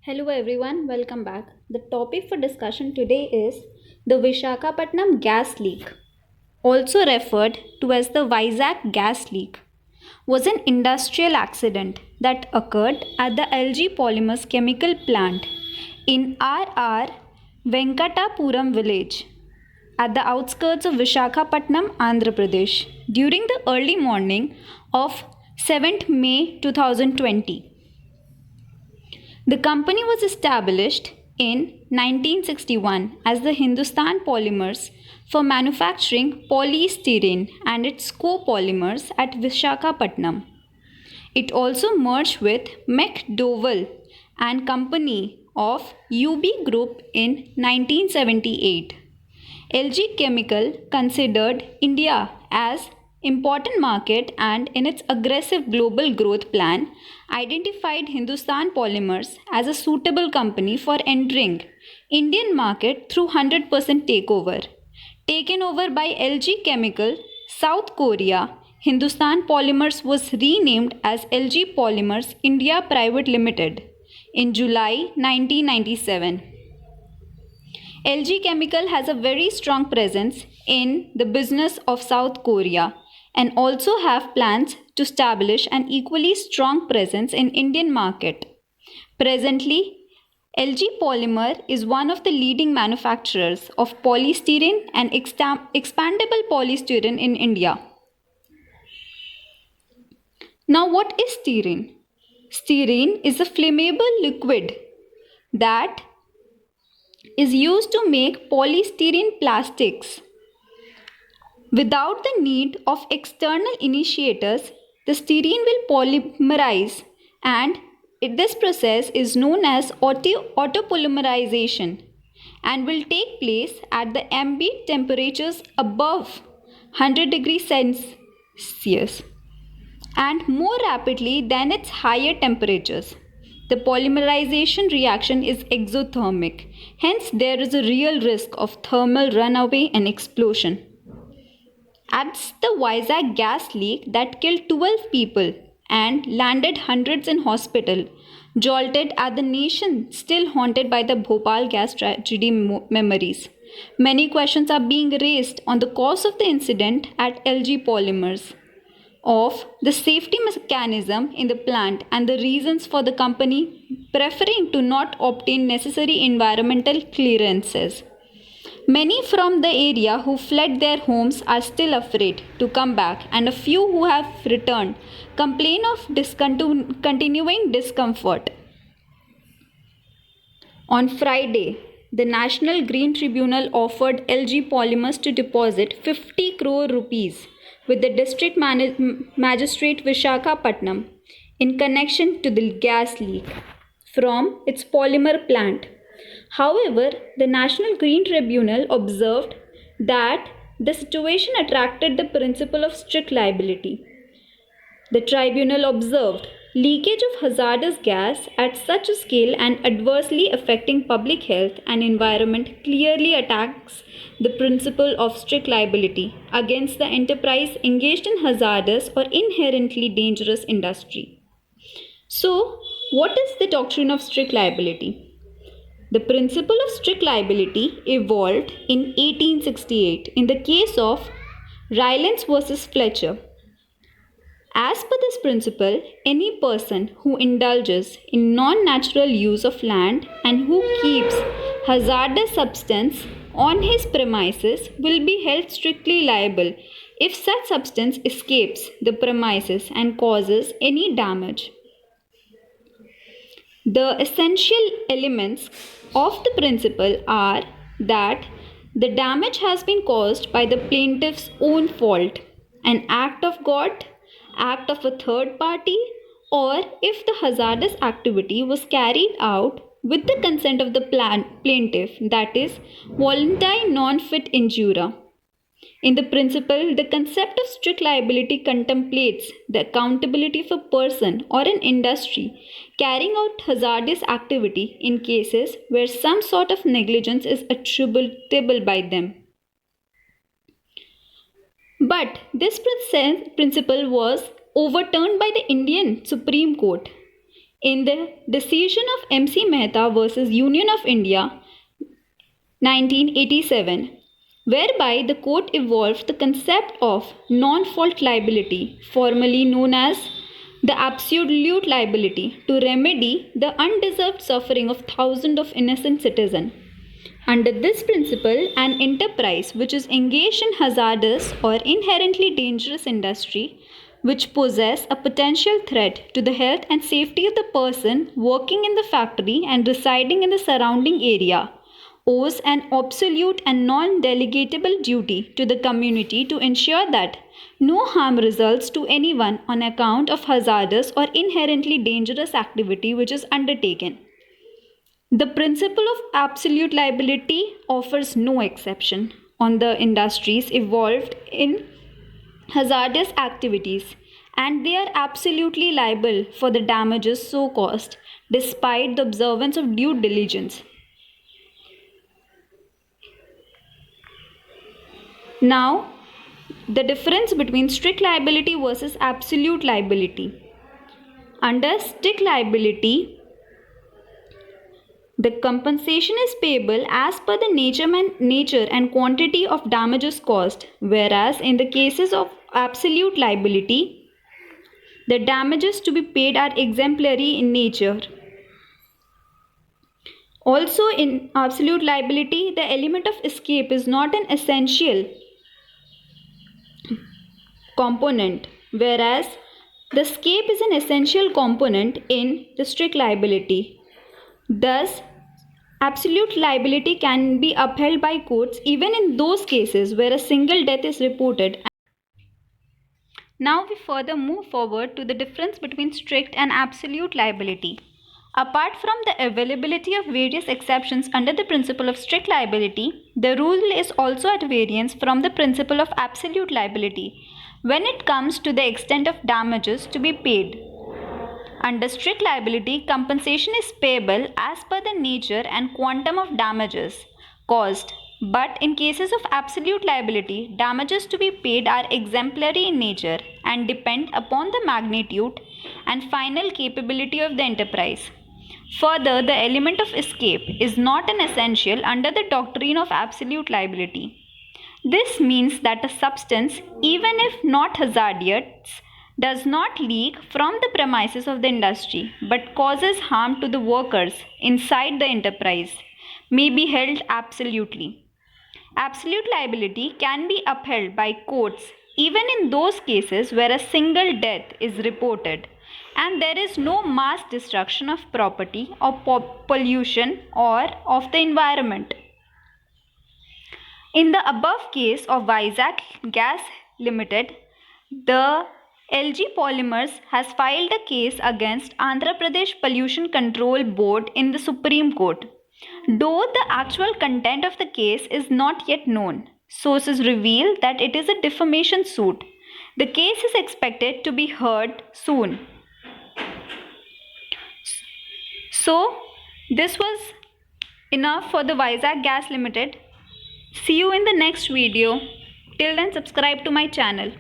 Hello everyone, welcome back. The topic for discussion today is the Vishakhapatnam gas leak, also referred to as the Vizag gas leak, was an industrial accident that occurred at the LG Polymers chemical plant in RR Venkatapuram village at the outskirts of Vishakhapatnam, Andhra Pradesh during the early morning of 7th May 2020. The company was established in 1961 as the Hindustan Polymers for manufacturing polystyrene and its copolymers at Vishakhapatnam. It also merged with McDowell and Company of UB Group in 1978. LG Chemical considered India as important market and in its aggressive global growth plan identified Hindustan Polymers as a suitable company for entering Indian market through 100% takeover. Taken over by LG Chemical, South Korea, Hindustan Polymers was renamed as LG Polymers India Private Limited in July 1997. LG Chemical has a very strong presence in the business of South Korea and also have plans to establish an equally strong presence in Indian market. Presently, LG Polymer is one of the leading manufacturers of polystyrene and expandable polystyrene in India. Now, what is styrene? Styrene is a flammable liquid that is used to make polystyrene plastics. Without the need of external initiators, the styrene will polymerize, and this process is known as autopolymerization and will take place at the ambient temperatures above 100 degrees Celsius and more rapidly than its higher temperatures. The polymerization reaction is exothermic, hence, there is a real risk of thermal runaway and explosion. At the Vizag gas leak that killed 12 people and landed hundreds in hospital, jolted at the nation still haunted by the Bhopal gas tragedy memories. Many questions are being raised on the cause of the incident at LG Polymers, of the safety mechanism in the plant and the reasons for the company preferring to not obtain necessary environmental clearances. Many from the area who fled their homes are still afraid to come back, and a few who have returned complain of continuing discomfort. On Friday, the National Green Tribunal offered LG Polymers to deposit 50 crore rupees with the District Magistrate Vishakhapatnam in connection to the gas leak from its polymer plant. However, the National Green Tribunal observed that the situation attracted the principle of strict liability. The tribunal observed leakage of hazardous gas at such a scale and adversely affecting public health and environment clearly attacks the principle of strict liability against the enterprise engaged in hazardous or inherently dangerous industry. So, what is the doctrine of strict liability? The principle of strict liability evolved in 1868 in the case of Rylance versus Fletcher. As per this principle, any person who indulges in non-natural use of land and who keeps hazardous substance on his premises will be held strictly liable if such substance escapes the premises and causes any damage. The essential elements of the principle are that the damage has been caused by the plaintiff's own fault, an act of God, act of a third party, or if the hazardous activity was carried out with the consent of the plaintiff, that is, voluntary non fit injuria. In the principle, the concept of strict liability contemplates the accountability of a person or an industry carrying out hazardous activity in cases where some sort of negligence is attributable by them. But this principle was overturned by the Indian Supreme Court In the decision of MC Mehta versus Union of India 1987, whereby the court evolved the concept of non-fault liability, formerly known as the absolute liability, to remedy the undeserved suffering of thousands of innocent citizens. Under this principle, an enterprise which is engaged in hazardous or inherently dangerous industry, which possess a potential threat to the health and safety of the person working in the factory and residing in the surrounding area, owes an absolute and non-delegatable duty to the community to ensure that no harm results to anyone on account of hazardous or inherently dangerous activity which is undertaken. The principle of absolute liability offers no exception on the industries involved in hazardous activities, and they are absolutely liable for the damages so caused despite the observance of due diligence. Now, the difference between strict liability versus absolute liability. Under strict liability, the compensation is payable as per the nature and quantity of damages caused, whereas in the cases of absolute liability, the damages to be paid are exemplary in nature. Also, in absolute liability, the element of escape is not an essential component, whereas the escape is an essential component in the strict liability. Thus, absolute liability can be upheld by courts even in those cases where a single death is reported. Now we further move forward to the difference between strict and absolute liability. Apart from the availability of various exceptions under the principle of strict liability, the rule is also at variance from the principle of absolute liability when it comes to the extent of damages to be paid. Under strict liability, compensation is payable as per the nature and quantum of damages caused, but in cases of absolute liability, damages to be paid are exemplary in nature and depend upon the magnitude and final capability of the enterprise. Further, the element of escape is not an essential under the doctrine of absolute liability. This means that a substance, even if not hazardous, does not leak from the premises of the industry but causes harm to the workers inside the enterprise may be held absolutely. Absolute liability can be upheld by courts even in those cases where a single death is reported and there is no mass destruction of property or pollution or of the environment. In the above case of Vizag Gas Limited, the LG Polymers has filed a case against Andhra Pradesh Pollution Control Board in the Supreme Court. Though the actual content of the case is not yet known, sources reveal that it is a defamation suit. The case is expected to be heard soon. So, this was enough for the Vizag Gas Limited. See you in the next video. Till then, subscribe to my channel.